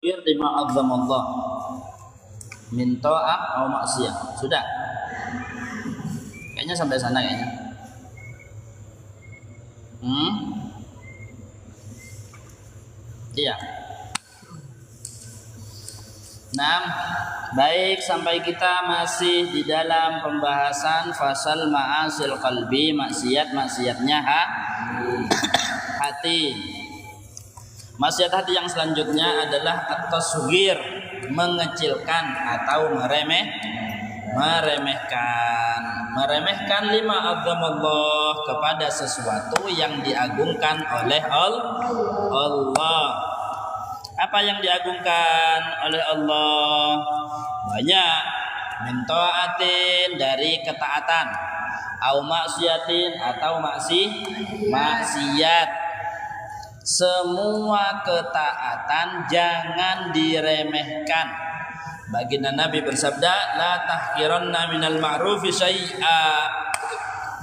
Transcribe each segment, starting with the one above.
lima azzamallah min ta'ah atau maksiyah. Sudah? Kayaknya sampai sana kayaknya. Iya. Nah, baik, sampai kita masih di dalam pembahasan fasal ma'asil qalbi, maksiatnya hati. Maksiat hati yang selanjutnya adalah at-tasghir, mengecilkan atau meremehkan lima azzamallah, kepada sesuatu yang diagungkan oleh Allah. Apa yang diagungkan oleh Allah? Banyak. Min ta'atin, dari ketaatan, au maksiatin, atau maksiat. Semua ketaatan jangan diremehkan. Baginda Nabi bersabda, la tahqiranna minal ma'rufi syai'a.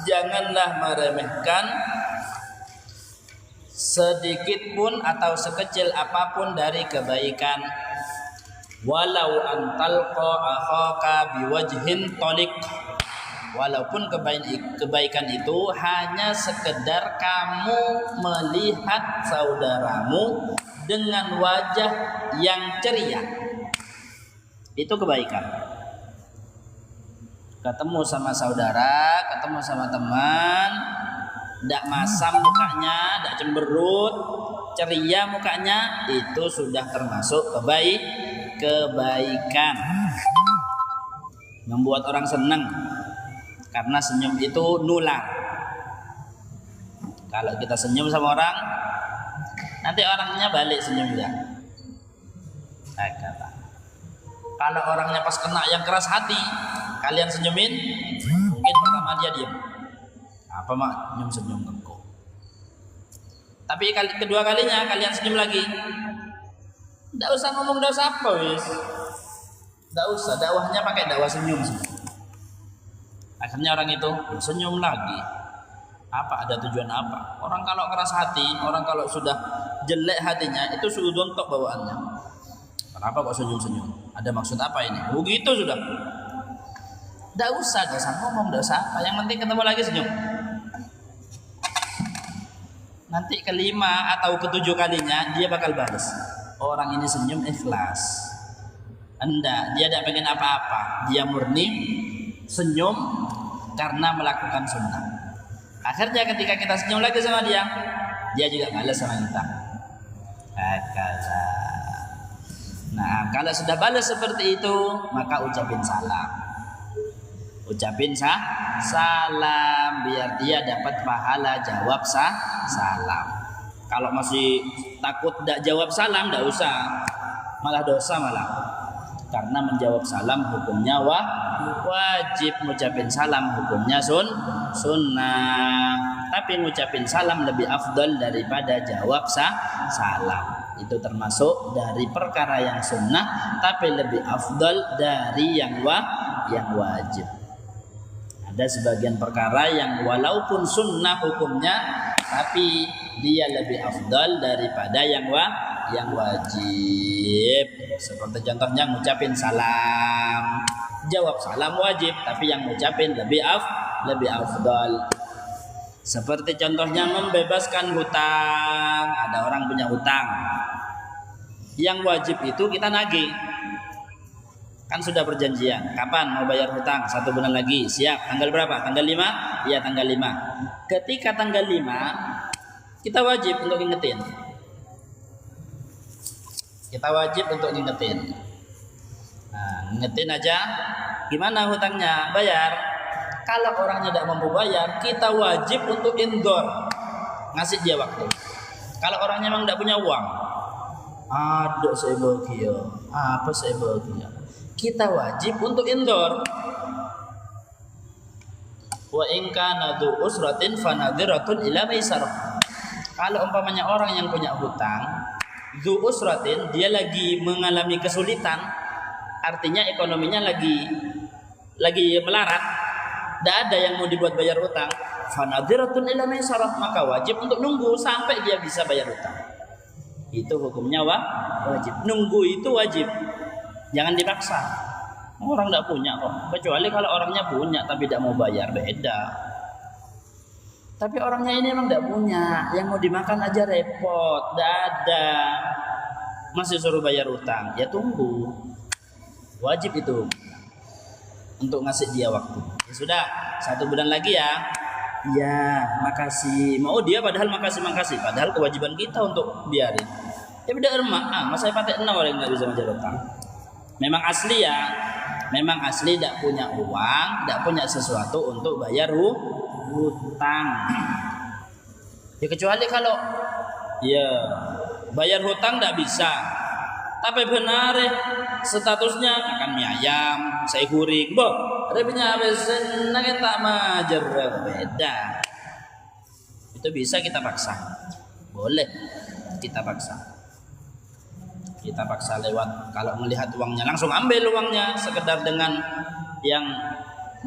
Janganlah meremehkan sedikit pun atau sekecil apapun dari kebaikan. Walau antalqa akhaka biwajhin taliq. Walaupun kebaikan itu hanya sekedar kamu melihat saudaramu dengan wajah yang ceria, itu kebaikan. Ketemu sama saudara, ketemu sama teman, tidak masam mukanya, tidak cemberut, ceria mukanya, itu sudah termasuk kebaikan. Membuat orang senang, karena senyum itu nular. Kalau kita senyum sama orang, nanti orangnya balik senyumnya. Kalau orangnya pas kena yang keras hati, kalian senyumin, mungkin pertama dia diam. Apa mak senyum engkau? Tapi kedua kalinya kalian senyum lagi, tidak usah ngomong, tidak usah apa wis, tidak usah, dakwahnya pakai dakwah senyum semua. Akhirnya orang itu senyum lagi. Apa, ada tujuan apa? Orang kalau keras hati, orang kalau sudah jelek hatinya, itu suudon tok bawaannya. Kenapa kok senyum-senyum? Ada maksud apa ini? Begitu sudah. Tidak usah ngomong, tidak usah apa. Yang penting ketemu lagi senyum. Nanti kelima atau ketujuh kalinya dia bakal balas. Orang ini senyum ikhlas. Enggak, dia tidak pengen apa-apa. Dia murni senyum karena melakukan sunnah. Akhirnya ketika kita senyum lagi sama dia, dia juga balas sama kita. Nah, kalau sudah balas seperti itu, maka ucapin salam. Salam biar dia dapat pahala jawab salam. Kalau masih takut tidak jawab salam, tidak usah, malah dosa malah. Karena menjawab salam hukumnya wajib, ngucapin salam hukumnya sunnah. Tapi ngucapin salam lebih afdal daripada jawab salam. Itu termasuk dari perkara yang sunnah, tapi lebih afdal dari yang wajib. Ada sebagian perkara yang walaupun sunnah hukumnya, tapi dia lebih afdal daripada yang wajib. Seperti contohnya ngucapin salam, jawab salam wajib, tapi yang ngucapin lebih afdal. Seperti contohnya membebaskan hutang. Ada orang punya hutang, yang wajib itu kita nagih. Kan sudah perjanjian, kapan mau bayar hutang? 1 bulan lagi, siap. Tanggal berapa? Tanggal 5? Iya, tanggal 5. Ketika tanggal 5, kita wajib untuk ngingetin. Nah, ngingetin aja. Gimana hutangnya? Bayar. Kalau orangnya tidak mampu bayar, kita wajib untuk indor, ngasih dia waktu. Kalau orangnya memang tidak punya uang, aduh saya bahagia, apa saya bahagia, kita wajib untuk indor. Wa in kana dzu usratin fanadhiratun ila maisarah. Kalau umpamanya orang yang punya hutang, dzu usratin, dia lagi mengalami kesulitan, artinya ekonominya lagi melarat, tidak ada yang mau dibuat bayar hutang, fanadhiratun ila maisarah, maka wajib untuk nunggu sampai dia bisa bayar hutang. Itu hukumnya wajib. Nunggu itu wajib. Jangan dipaksa. Orang tidak punya kok. Kecuali kalau orangnya punya tapi tidak mau bayar, beda. Tapi orangnya ini memang tidak punya. Yang mau dimakan aja repot, tidak ada. Masih suruh bayar utang. Ya tunggu. Wajib itu. Untuk ngasih dia waktu. Ya sudah, 1 bulan lagi ya. Ya, makasih. Mau dia padahal makasih. Padahal kewajiban kita untuk biarin. Ya beda emak. Masa pakai orang nggak bisa bayar utang. Memang asli ya. Memang asli tidak punya uang, tidak punya sesuatu untuk bayar hutang. Ya kecuali kalau ya bayar hutang tidak bisa. Tapi benar statusnya akan mie ayam, saya kuring, boh, repnya besen, nak tak majer, beda. Itu bisa kita paksa, boleh kita paksa. Kita paksa lewat kalau melihat uangnya langsung ambil uangnya, sekedar dengan yang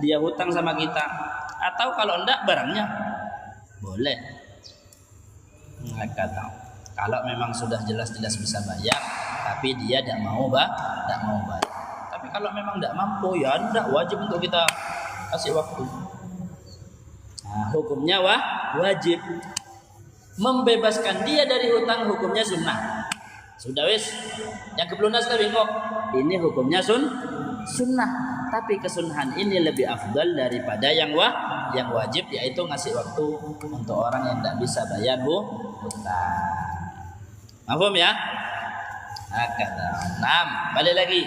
dia hutang sama kita. Atau kalau enggak barangnya, boleh. Nggak tahu. Kalau memang sudah jelas-jelas bisa bayar, tapi dia tidak mau bayar. Tapi kalau memang tidak mampu, ya tidak wajib untuk kita kasih waktu. Nah, hukumnya wajib. Membebaskan dia dari hutang hukumnya sunnah. Sudah wis, yang kepelunas tapi kok ini hukumnya sunnah. Tapi kesunahan ini lebih afdal daripada yang wajib, yaitu ngasih waktu untuk orang yang tidak bisa bayar hutang. Paham ya? Nah, balik lagi.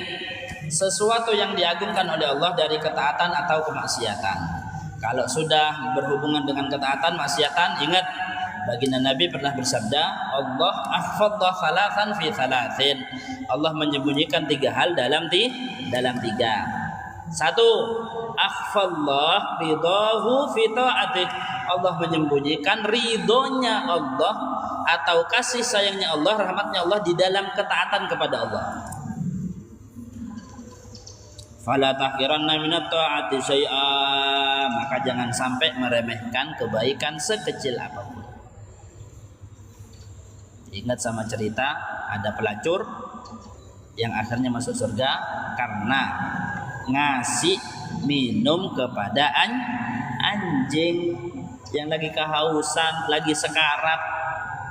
Sesuatu yang diagungkan oleh Allah dari ketaatan atau kemaksiatan. Kalau sudah berhubungan dengan ketaatan, maksiatan, ingat baginda Nabi pernah bersabda, Allah akhfadha khalaqan fi thalathin. Allah menyembunyikan 3 hal dalam 3. 1. Akhfallah ridahu fi ta'atih. Allah menyembunyikan ridhonya Allah atau kasih sayangnya Allah, rahmatnya Allah di dalam ketaatan kepada Allah. Fala tahqiranna minat ta'ati syai'a. Maka jangan sampai meremehkan kebaikan sekecil apapun. Ingat sama cerita ada pelacur yang akhirnya masuk surga karena ngasih minum kepada anjing yang lagi kehausan, lagi sekarat.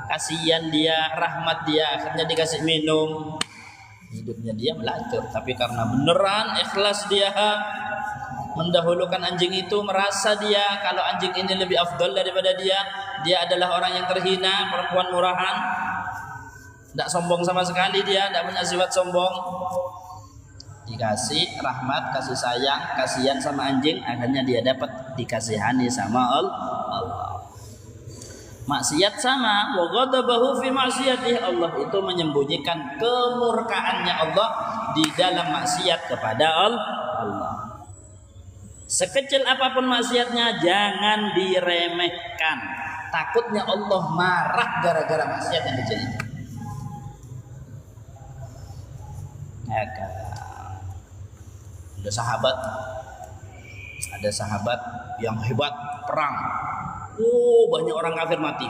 Kasihan dia, rahmat dia, akhirnya dikasih minum. Hidupnya dia melacur, tapi karena beneran ikhlas dia mendahulukan anjing itu, merasa dia kalau anjing ini lebih afdal daripada dia adalah orang yang terhina, perempuan murahan. Tidak sombong sama sekali dia, tidak punya sifat sombong. Dikasih rahmat, kasih sayang, kasihan sama anjing, akhirnya dia dapat dikasihani sama Allah. Maksiat sama, wa ghadabahu fi ma'siyatihi. Allah itu menyembunyikan kemurkaannya Allah di dalam maksiat kepada Allah. Sekecil apapun maksiatnya jangan diremehkan. Takutnya Allah marah gara-gara maksiat yang kecil itu. Ada sahabat yang hebat perang. Banyak orang kafir mati.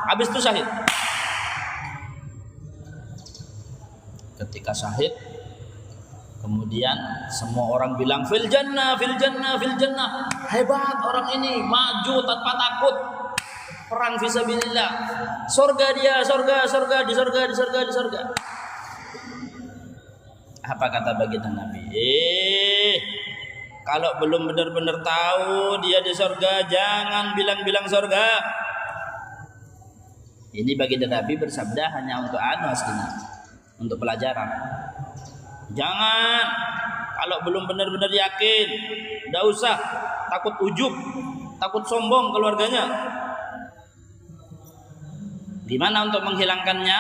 Habis itu syahid. Ketika syahid, kemudian semua orang bilang fil jannah. Hebat orang ini, maju tanpa takut. Perang fisabilillah. Surga dia, surga, di surga. Apa kata baginda Nabi? Kalau belum benar-benar tahu dia di surga, jangan bilang-bilang surga. Ini baginda Nabi bersabda hanya untuk aslinya, untuk pelajaran. Jangan kalau belum benar-benar yakin, tidak usah takut ujub, takut sombong keluarganya. Gimana untuk menghilangkannya?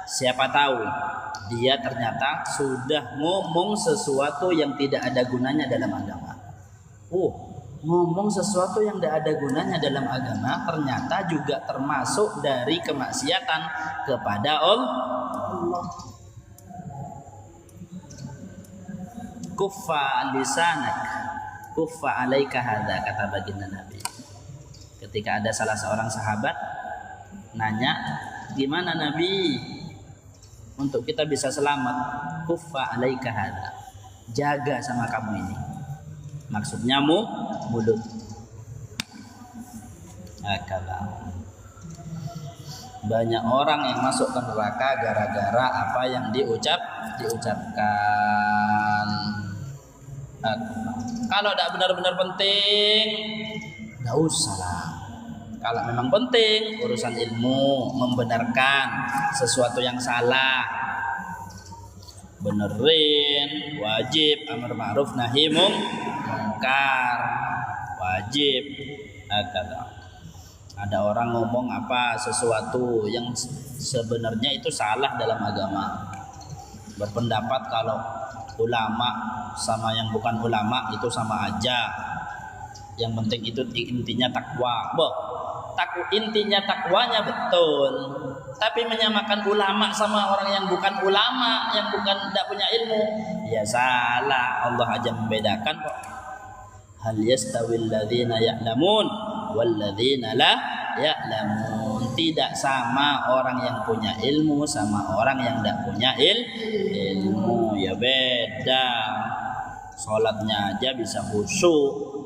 Siapa tahu dia ternyata sudah ngomong sesuatu yang tidak ada gunanya dalam agama. Ngomong sesuatu yang tidak ada gunanya dalam agama ternyata juga termasuk dari kemaksiatan kepada Allah. Kuffa lisanak, kuffa alaika hadza, kata baginda Nabi. Ketika ada salah seorang sahabat nanya, Gimana Nabi untuk kita bisa selamat? Kuffa alaika hada, jaga sama kamu ini, maksudnya mulut. Akala. Banyak orang yang masuk ke neraka gara-gara apa yang diucapkan. Kalau tidak benar-benar penting, tidak usah lah. Kalau memang penting urusan ilmu, membenarkan sesuatu yang salah, benerin, wajib amar ma'ruf nahi mungkar, wajib. Ada orang ngomong apa sesuatu yang sebenarnya itu salah dalam agama, berpendapat kalau ulama sama yang bukan ulama itu sama aja, yang penting itu intinya takwa. Intinya takwanya betul, tapi menyamakan ulama sama orang yang bukan ulama, yang bukan tidak punya ilmu, ya salah. Allah aja membedakan kok. Hal yastawil ladzina ya'lamun wal ladzina la ya'lamun. Tidak sama orang yang punya ilmu sama orang yang tidak punya ilmu, ya beda. Sholatnya aja bisa khusyuk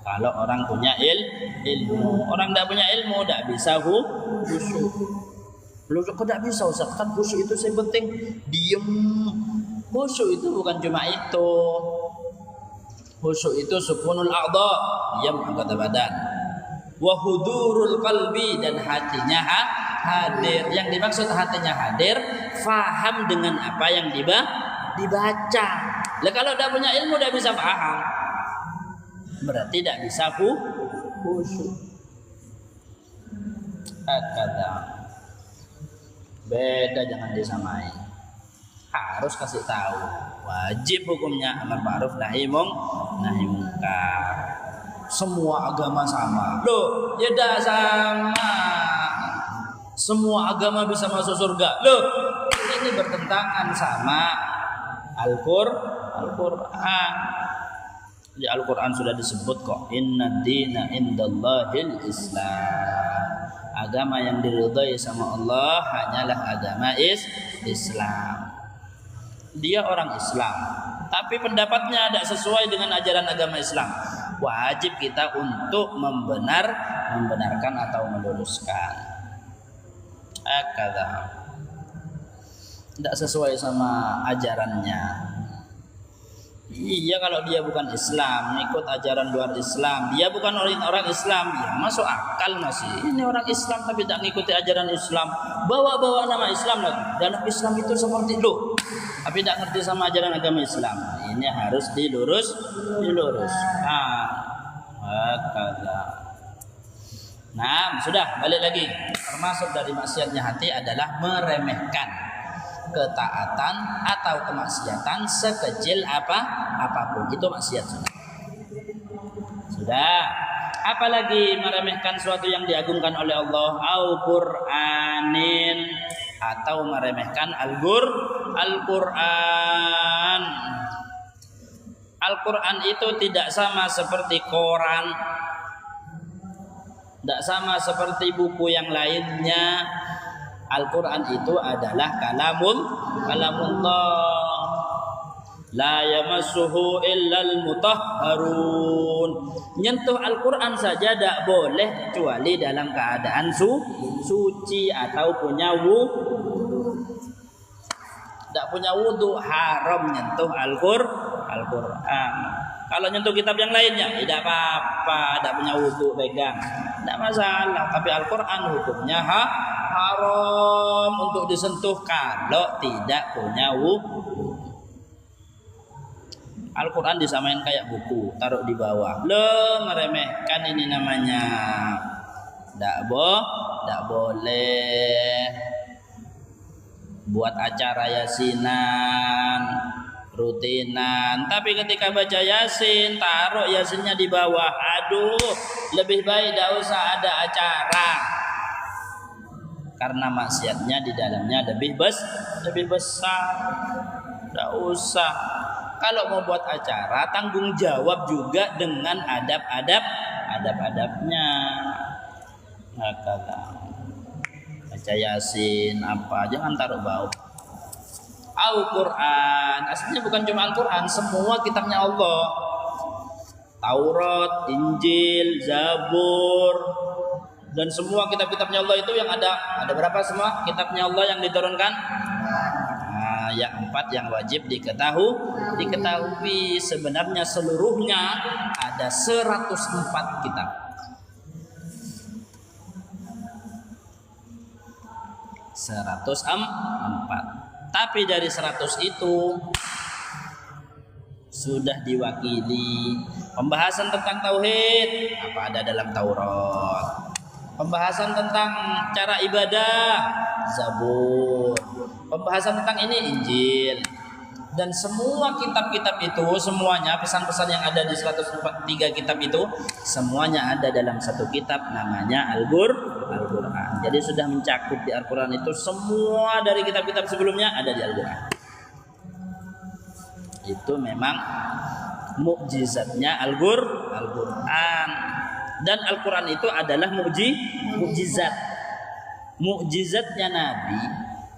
kalau orang punya ilmu. Orang tidak punya ilmu tidak bisa khusyuk. Loh kok tidak bisa Ustaz? Kan khusyuk itu yang penting diem. Khusyuk itu bukan cuma itu. Khusyuk itu sukunul a'dha, diam anggota badan. Wa hudurul qalbi, dan hatinya hadir. Yang dimaksud hatinya hadir, faham dengan apa yang dibaca. Lah kalau tidak punya ilmu tidak bisa paham, berarti tidak bisa khusyuk. Kata beda, jangan disamai. Harus kasih tahu, wajib hukumnya amar ma'ruf nahi mungkar. Semua agama sama. Loh, ya dah sama. Semua agama bisa masuk surga. Loh, ini bertentangan sama Al-Qur'an. Di Al-Quran sudah disebut kok, inna dina indallahil Islam. Agama yang diridhai sama Allah hanyalah agama Islam. Dia orang Islam, tapi pendapatnya tidak sesuai dengan ajaran agama Islam. Wajib kita untuk membenarkan atau meluruskan. Tidak sesuai sama ajarannya. Iya, kalau dia bukan Islam, ikut ajaran luar Islam, dia bukan orang Islam, ya masuk akal masih. Ini orang Islam tapi tidak mengikuti ajaran Islam, bawa nama Islam lagi. Dan Islam itu seperti itu, tapi tidak ngerti sama ajaran agama Islam. Ini harus dilurus. Nah, sudah balik lagi. Termasuk dari maksiatnya hati adalah meremehkan ketaatan atau kemaksiatan sekecil apapun. Itu maksiat sudah. Apalagi meremehkan sesuatu yang diagungkan oleh Allah, au Qur'anin, atau meremehkan Al-Qur'an. Al-Qur'an itu tidak sama seperti koran, tidak sama seperti buku yang lainnya. Al-Quran itu adalah kalamullah, la yamassuhu illal mutahharun. Nyentuh Al-Quran saja tidak boleh kecuali dalam keadaan suci atau punya wudu. Tidak punya wudu haram nyentuh Al-Quran. Kalau nyentuh kitab yang lainnya tidak apa-apa, tidak punya wudu pegang, tidak masalah. Tapi Al-Quran hukumnya haram untuk disentuh kalau tidak punya wudu. Al-Quran disamain kayak buku, taruh di bawah. Lo meremehkan ini namanya. Tidak boleh buat acara yasinan rutinan, tapi ketika baca yasin taruh yasinnya di bawah. Aduh, lebih baik tidak usah ada acara, karena maksiatnya di dalamnya lebih besar. Tidak usah. Kalau mau buat acara, tanggung jawab juga dengan adab-adabnya. baca Yasin apa, jangan taruh bau. Al-Quran aslinya bukan cuma Al-Quran, semua kitabnya Allah. Taurat, Injil, Zabur, dan semua kitab-kitabnya Allah itu yang ada berapa semua kitabnya Allah yang diturunkan? Nah, yang 4 yang wajib diketahui sebenarnya seluruhnya ada 104 kitab. 104. Tapi dari 100 itu sudah diwakili pembahasan tentang tauhid, apa ada dalam Taurat. Pembahasan tentang cara ibadah, Zabur. Pembahasan tentang ini Injil. Dan semua kitab-kitab itu semuanya pesan-pesan yang ada di 103 kitab itu semuanya ada dalam satu kitab namanya Al-Quran. Jadi sudah mencakup di Al-Quran itu semua dari kitab-kitab sebelumnya ada di Al-Quran. Itu memang mukjizatnya Al-Quran. Dan Al-Quran itu adalah mukjizat. Mukjizatnya Nabi,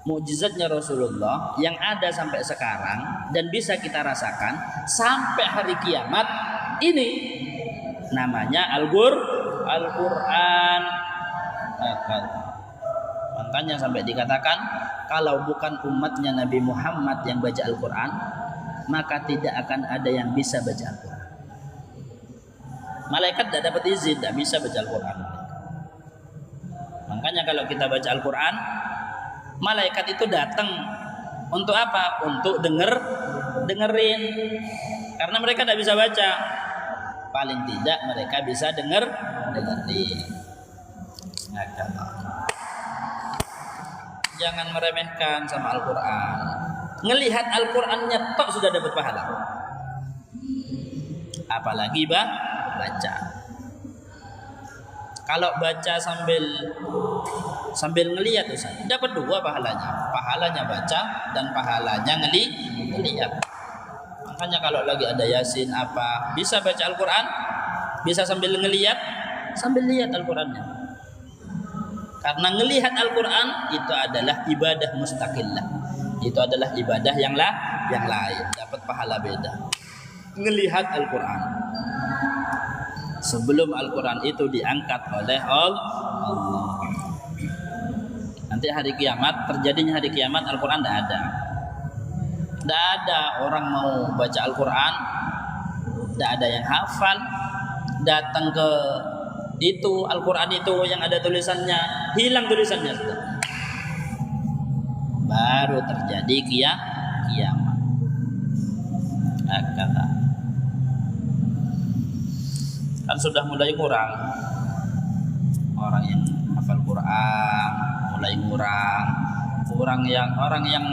mukjizatnya Rasulullah yang ada sampai sekarang dan bisa kita rasakan sampai hari kiamat ini namanya Al-Quran. Makanya sampai dikatakan kalau bukan umatnya Nabi Muhammad yang baca Al-Quran, maka tidak akan ada yang bisa baca Al-Quran. Malaikat tidak dapat izin, tidak bisa baca Al-Quran. Makanya kalau kita baca Al-Quran, malaikat itu datang untuk apa? Untuk dengerin. Karena mereka tidak bisa baca. Paling tidak mereka bisa dengerin. Jangan meremehkan sama Al-Quran. Ngelihat Al-Qurannya tok sudah dapat pahala. Apalagi baca. Kalau baca sambil ngelihat Ustaz, dapat 2 pahalanya. Pahalanya baca dan pahalanya ngelihat. Makanya kalau lagi ada Yasin apa, bisa baca Al-Quran, bisa sambil ngelihat, sambil lihat Al-Qurannya. Karena ngelihat Al-Quran itu adalah ibadah mustaqillah. Itu adalah ibadah yang lain, dapat pahala beda. Ngelihat Al-Quran. Sebelum Al-Quran itu diangkat oleh Allah. Nanti hari kiamat, terjadinya hari kiamat, Al-Quran tidak ada. Tidak ada orang mau baca Al-Quran, tidak ada yang hafal, datang ke itu Al-Quran itu yang ada tulisannya, hilang tulisannya sudah. Baru terjadi kiamat. Kata kan sudah mulai kurang orang yang hafal Quran, mulai kurang orang yang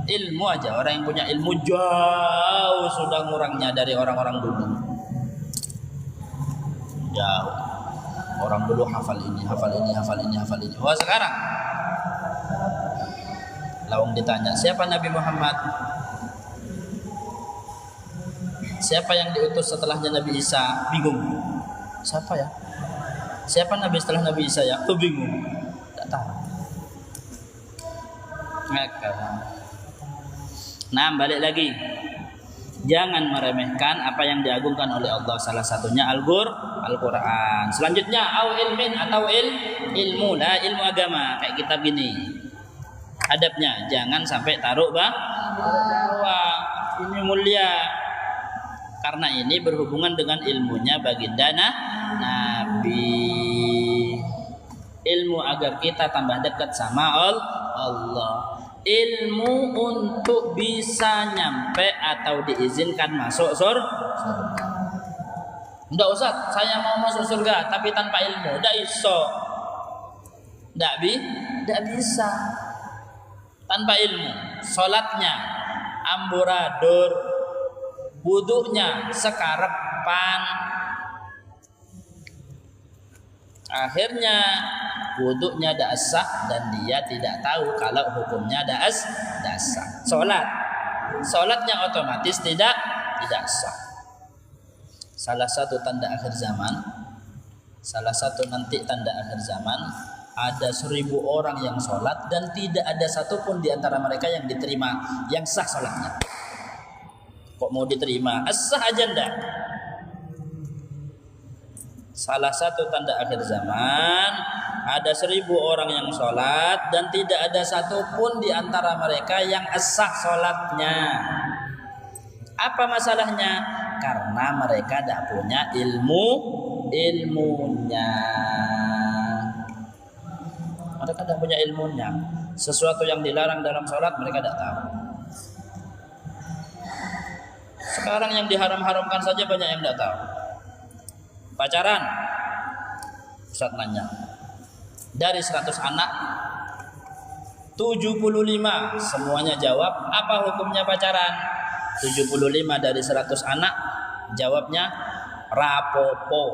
ilmu aja, orang yang punya ilmu jauh sudah kurangnya dari orang-orang dulu. Jauh. Orang dulu hafal ini. Wah, sekarang lawang ditanya, siapa Nabi Muhammad? Siapa yang diutus setelahnya Nabi Isa? Bingung. Siapa ya? Siapa Nabi setelah Nabi Isa ya? Tuh bingung. Tak tahu. Nah, balik lagi. Jangan meremehkan apa yang diagungkan oleh Allah. Salah satunya Al-Quran. Selanjutnya au ilmin atau ilmu lah, ilmu agama kayak kitab gini. Adabnya jangan sampai taruh bahwa ini mulia. Karena ini berhubungan dengan ilmunya baginda Nabi. Ilmu agar kita tambah dekat sama Allah. Ilmu untuk bisa nyampe atau diizinkan masuk surga. Enggak Ustaz, saya mau masuk surga tapi tanpa ilmu, enggak iso. Enggak bisa. Tanpa ilmu, salatnya amburadul, wudunya sekarepan. Akhirnya wudunya dak sah dan dia tidak tahu kalau hukumnya dak sah. Salatnya otomatis tidak sah. Salah satu tanda akhir zaman, salah satu nanti tanda akhir zaman, ada 1000 orang yang sholat dan tidak ada satupun di antara mereka yang diterima, yang sah sholatnya. Kok mau diterima? As-sah aja ndak? Salah satu tanda akhir zaman, ada 1000 orang yang sholat dan tidak ada satupun di antara mereka yang as-sah sholatnya. Apa masalahnya? Karena mereka tidak punya ilmunya. Mereka tidak punya ilmunya. Sesuatu yang dilarang dalam sholat mereka tidak tahu. Sekarang yang diharam-haramkan saja banyak yang tidak tahu. Pacaran, Ustaz nanya, dari 100 anak 75 semuanya jawab apa hukumnya pacaran. 75 dari 100 anak jawabnya rapopo,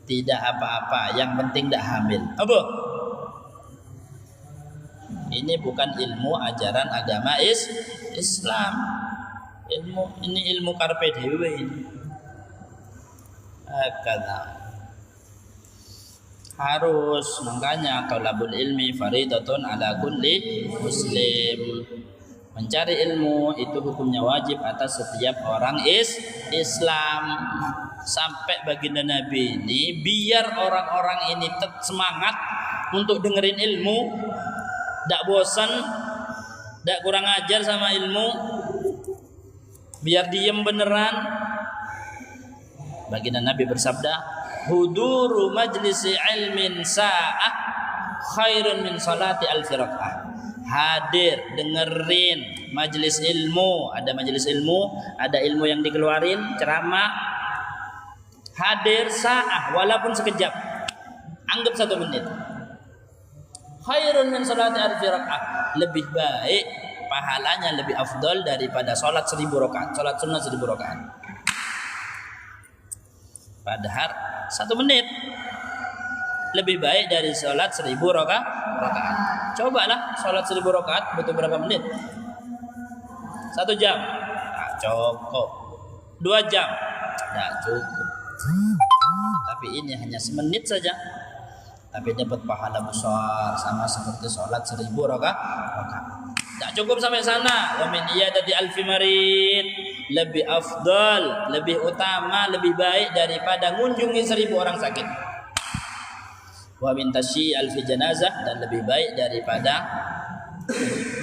tidak apa-apa, yang penting tidak hamil. Apa? Ini bukan ilmu ajaran agama Islam. Ini ilmu karpe dewe ini. Harus, makanya talabul ilmi faridatun ala kulli muslim. Mencari ilmu itu hukumnya wajib atas setiap orang Islam. Sampai baginda Nabi ini biar orang-orang ini tetap semangat untuk dengerin ilmu, tidak bosan, tidak kurang ajar sama ilmu, biar diem beneran. Baginda Nabi bersabda, huduru majlisi ilmin sa'ah khairun min salati alfi raka'ah. Hadir dengerin majelis ilmu, ada majelis ilmu, ada ilmu yang dikeluarin, ceramah, hadir sa'ah walaupun sekejap, anggap 1 menit, khairun min salati alfi raka'ah, lebih baik, pahalanya lebih afdal daripada sholat 1000 rakaat, sholat sunnah 1000 rakaat. Padahal 1 menit lebih baik dari sholat 1000 rakaat. Cobalah sholat 1000 rakaat butuh berapa menit? 1 jam? Nah, cukup. 2 jam? Nah, cukup. Tapi ini hanya semenit saja, tapi dapat pahala besar sama seperti sholat 1000 rakaat. Tidak cukup sampai sana. Wa min iyadati alfi marid, lebih afdal, lebih utama, lebih baik daripada mengunjungi 1000 orang sakit. Wa min tasyi alfi janazah, dan lebih baik daripada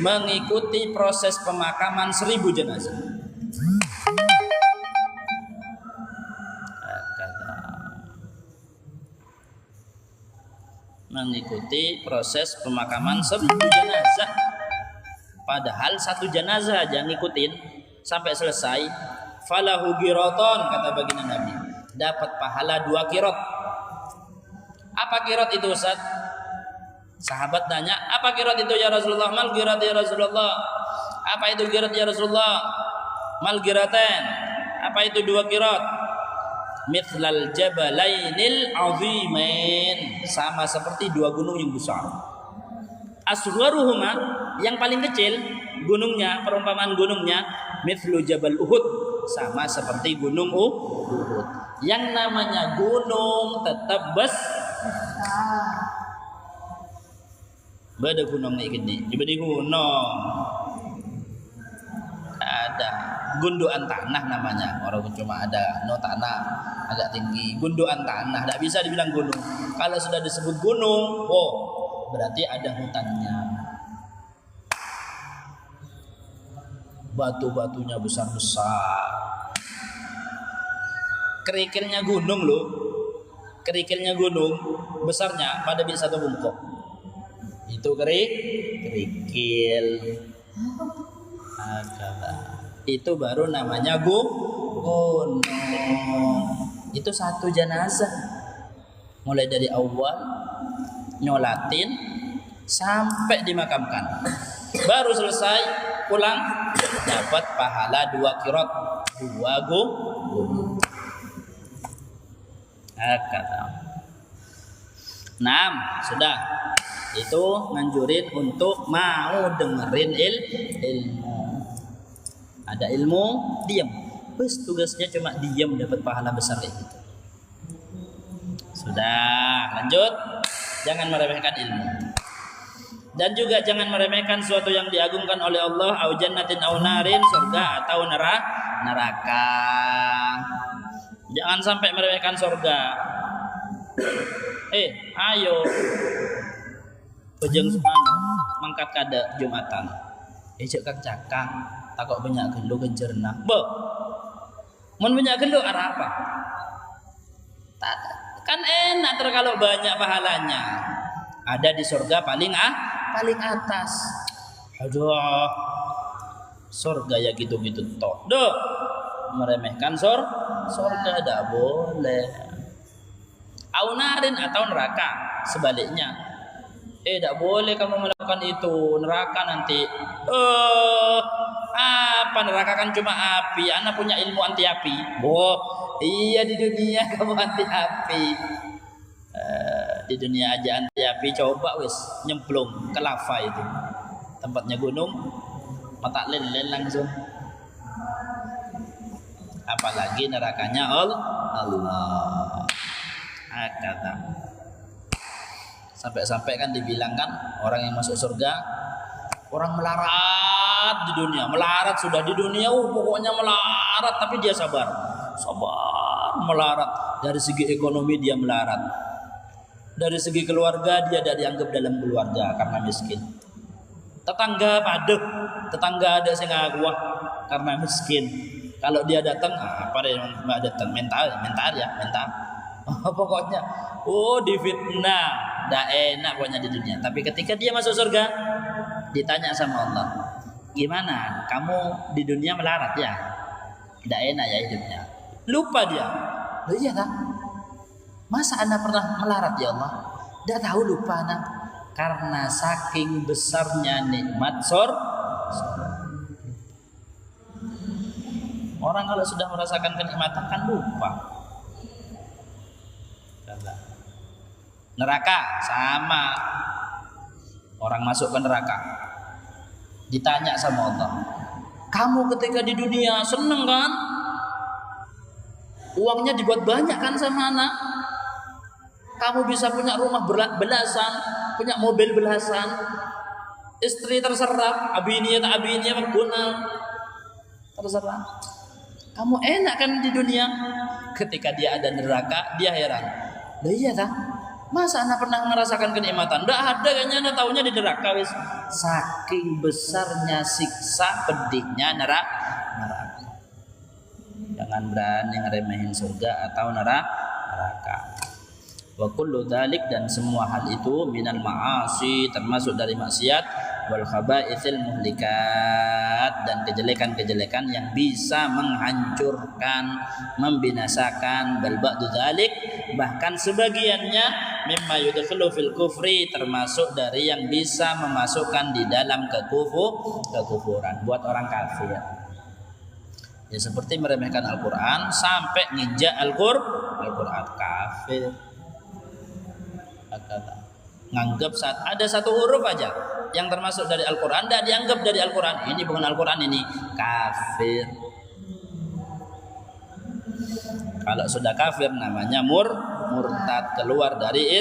mengikuti proses pemakaman 1000 jenazah. Mengikuti proses pemakaman 1000 jenazah. Padahal 1 jenazah aja ngikutin sampai selesai, falahu qiraton, kata baginda Nabi, dapat pahala 2 qirot. Apa qirot itu, Ustaz? Sahabat tanya, apa qirot itu ya Rasulullah? Mal qirot ya Rasulullah? Apa itu qirot ya Rasulullah? Mal qiratain. Apa itu 2 qirot? Mithlal jabalainil azimain, sama seperti 2 gunung yang besar. Asgharuhuma, yang paling kecil gunungnya, perumpamaan gunungnya, mithlu jabal Uhud, sama seperti gunung Uhud. Yang namanya gunung tetap beda gunung ini, di gunung ada gundukan tanah namanya, orang cuma ada tanah agak tinggi, gundukan tanah, tidak bisa dibilang gunung. Kalau sudah disebut gunung, berarti ada hutannya, batu-batunya besar-besar. Kerikilnya gunung loh, kerikilnya gunung besarnya pada bisa 1 bungkuk. Itu kerikil. Itu baru namanya gunung. Itu 1 jenazah, mulai dari awal nyolatin sampai dimakamkan, baru selesai pulang dapat pahala 2 qirot, 2 gunung. Sudah itu nganjurin untuk mau dengerin ilmu. Ada ilmu, diam. Bes, tugasnya cuma diam, dapat pahala besar kayak gitu. Sudah, lanjut. Jangan meremehkan ilmu. Dan juga jangan meremehkan sesuatu yang diagungkan oleh Allah, au jannatin au narin, surga atau neraka. Jangan sampai meremehkan surga. Ayo pejeng semana mangkat kada Jumatan. Ejek kang cakang takok banyak gelo genjerna. Mun banyak gelo arah apa? Kan enak kalau banyak pahalanya. Ada di surga paling atas. Aduh, surga ya gitu-gitu toh. Meremehkan surga tidak boleh. Aunarin atau neraka, sebaliknya. Tidak boleh kamu melakukan itu. Neraka nanti. Apa neraka kan cuma api. Anak punya ilmu anti api. Iya di dunia kamu anti api. Di dunia aja anti api, coba wis nyemplung ke lava itu. Tempatnya gunung, mata len langsung. Apalagi nerakanya Allah. Kata. Sampai-sampai kan dibilang kan orang yang masuk surga orang melarat di dunia, melarat sudah di dunia, pokoknya melarat tapi dia sabar melarat. Dari segi ekonomi dia melarat, dari segi keluarga dia tidak dianggap dalam keluarga karena miskin. Tetangga ada sing ngaguah karena miskin. Kalau dia datang apa dia datang mental. Pokoknya difitnah, dah enak pokoknya di dunia. Tapi ketika dia masuk surga, ditanya sama Allah, gimana kamu di dunia melarat ya? Tidak enak ya hidupnya. Lupa dia. Loh iya tak? Masa anda pernah melarat ya Allah? Tidak tahu, lupa anak. Karena saking besarnya nikmat orang kalau sudah merasakan kenikmatan kan lupa. Neraka sama. Orang masuk ke neraka ditanya sama Allah, kamu ketika di dunia seneng kan? Uangnya dibuat banyak kan sama anak? Kamu bisa punya rumah belasan, punya mobil belasan, istri terserah, abiniya tak abiniya berguna, terserah. Kamu enak kan di dunia? Ketika dia ada neraka, dia heran. Lah iya tak? Masa anak pernah merasakan kenikmatan? Tidak ada, kayaknya anak tahunya di neraka wis. Saking besarnya siksa pedihnya neraka. Jangan berani ngeremehin surga atau neraka. Wa kullu dzalik, dan semua hal itu minal ma'asi, termasuk dari maksiat, wal khaba'ithil muhlikat, dan kejelekan-kejelekan yang bisa menghancurkan, membinasakan. Bal ba'du dzalik, bahkan sebagiannya mimma yudkhilu fil kufri, termasuk dari yang bisa memasukkan di dalam kekufuran buat orang kafir. Ya seperti meremehkan Al-Qur'an sampai nginjak Al-Qur'an, kafir. Nganggap saat ada satu huruf aja yang termasuk dari Al-Quran tidak dianggap dari Al-Quran, ini bukan Al-Quran, ini kafir. Kalau sudah kafir namanya murtad, keluar dari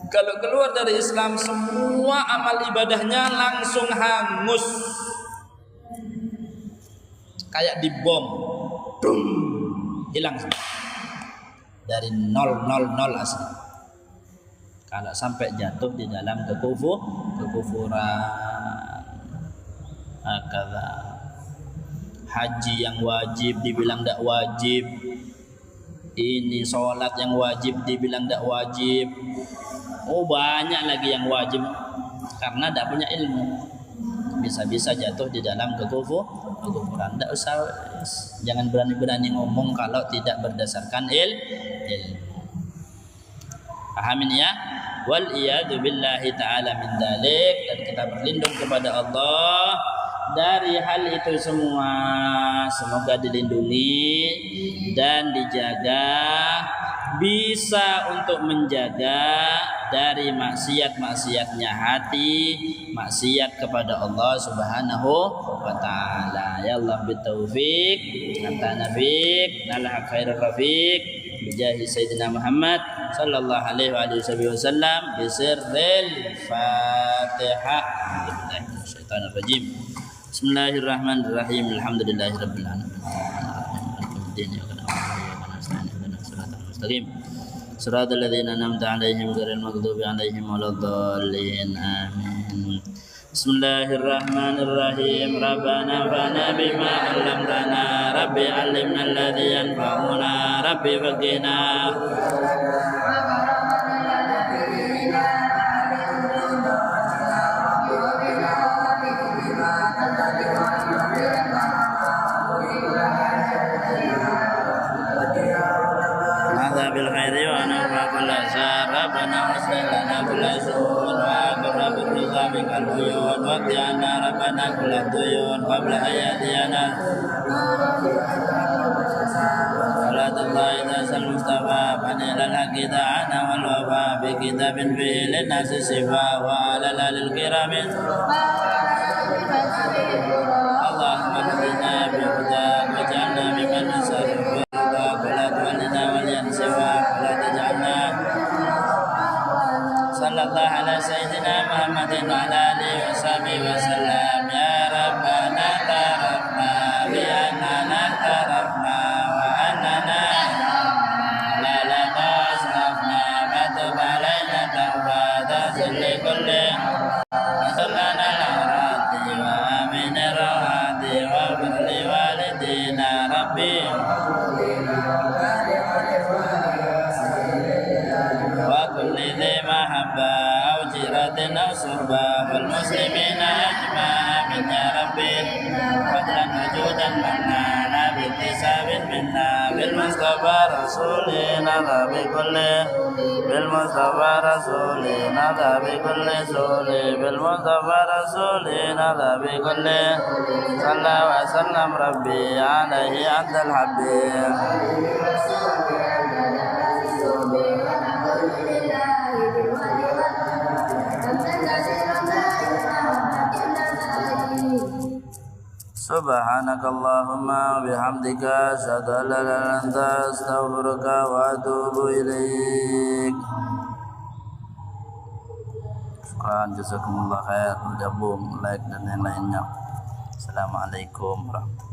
kalau keluar dari Islam, semua amal ibadahnya langsung hangus kayak dibom, hilang dari 000 asli. Kalau sampai jatuh di dalam kekufuran. Akala haji yang wajib dibilang tidak wajib, ini sholat yang wajib dibilang tidak wajib. Banyak lagi yang wajib karena tidak punya ilmu, bisa-bisa jatuh di dalam kekufuran. Tidak usah, jangan berani-berani ngomong kalau tidak berdasarkan ilmu. Pahamin ya? Wal iyadu billahi ta'ala min dalik, dan kita berlindung kepada Allah dari hal itu semua. Semoga dilindungi dan dijaga, bisa untuk menjaga dari maksiat-maksiatnya hati, maksiat kepada Allah Subhanahu wa ta'ala. Ya Allah bitaufiq, anta nabik, nalha khairul rafiq, bijahi Sayyidina Muhammad sallallahu alaihi wasallam bisirril Fatihah. Bismillahirrahmanirrahim. Bismillahirrahmanirrahim. Alhamdulillahirabbil alamin. Shiratal ladzina an'amta 'alaihim ghairil maghdubi 'alaihim waladdallin. Amin. Bismillahirrahmanirrahim. Rabbana fa'na bima 'allamtana, Rabbi 'allimna alladzi yanfa'una, Rabbi faqihna. bil khairi wa nafa kulla syarr. Rabbana aslih lana kulla su'un wa aqirna bil ridha bikal uyun wa qina rabbana kulla tuyun qabla ayatiyana. Salatullahi tasal mustafa fanilal haqi ta'ana wal wafa bi kitabin fihi linnasi sifa wa ala lalil kiramin. Allahumma hadina bi hudak wa ja'alna mimman nasarif sallallahu ala sayyidina Muhammadin wa ala alihi wa sahbihi wa sallam. Ya Rabbana tarafna bi annana tarafna wa annana la lana asrafna fatub alaina tawbatan li kulli sallana al-arati wa amin ar-rahati wa birli walidina rabbi أو جيرة أو صحبة والمسلمين أجمعين يا ربي فضلا وجودا منانا باكتساب منا بالمصطفى رسولنا ذا بكل بالمصطفى رسولنا ذا بكل سول بالمصطفى رسولنا ذا بكل صلى وسلم ربي عليه أنت الحبيب. Subhanakallahumma wa bihamdika asyhadu an la ilaha illa anta astaghfiruka wa atubu ilaik. Syukran, jazakumullah khair, gabung, like dan yang lainnya. Assalamualaikum warahmatullahi wabarakatuh.